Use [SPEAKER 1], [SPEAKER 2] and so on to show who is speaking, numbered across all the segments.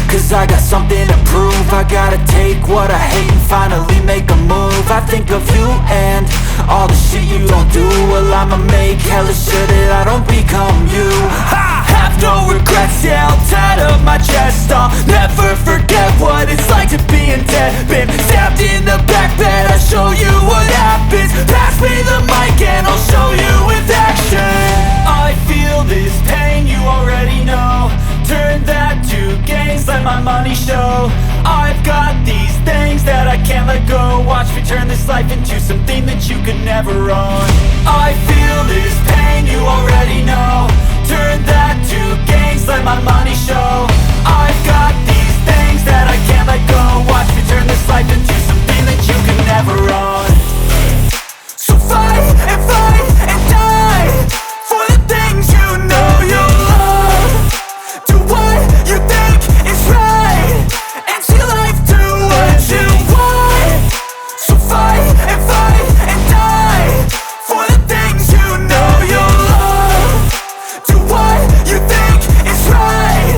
[SPEAKER 1] cause I got something to prove. I gotta take what I hate and finally make a move. I think of you and all the shit you don't do. Well, I'ma make hella sure that I don't become you. I have no regrets, yeah, I'll tie up my chest. I'll never forget what it's like to be in debt. Been stabbed in the back bed, I'll show you what happens. Pass me the mic and I'll show you with action. I feel this pain, you already know. Turn that to gains, let my money show. I've got these things that I can't let go. Watch me turn this life into something that you could never own. I feel this pain, you already know. Turn that to gains, let my money show. I've got these things that I can't let go. Watch me turn this life into something that you could never own. So fight and die for the things you know you love. Do what you think is right and see life do what you want. So fight and die for the things you know you love. Do what you think is right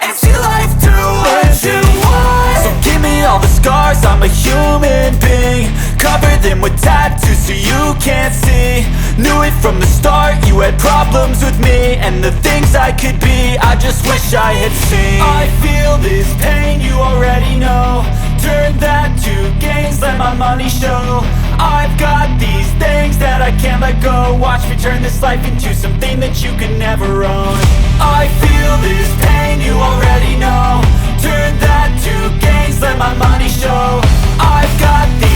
[SPEAKER 1] and see life do what you want. So give me all the scars, I'm a human being. Cover them with tattoos so you can't see. Knew it from the start, you had problems with me and the things I could be, I just wish I had seen. I feel this pain, you already know. Turn that to gains, let my money show. I've got these things that I can't let go. Watch me turn this life into something that you can never own. I feel this pain, you already know. Turn that to gains, let my money show. I've got these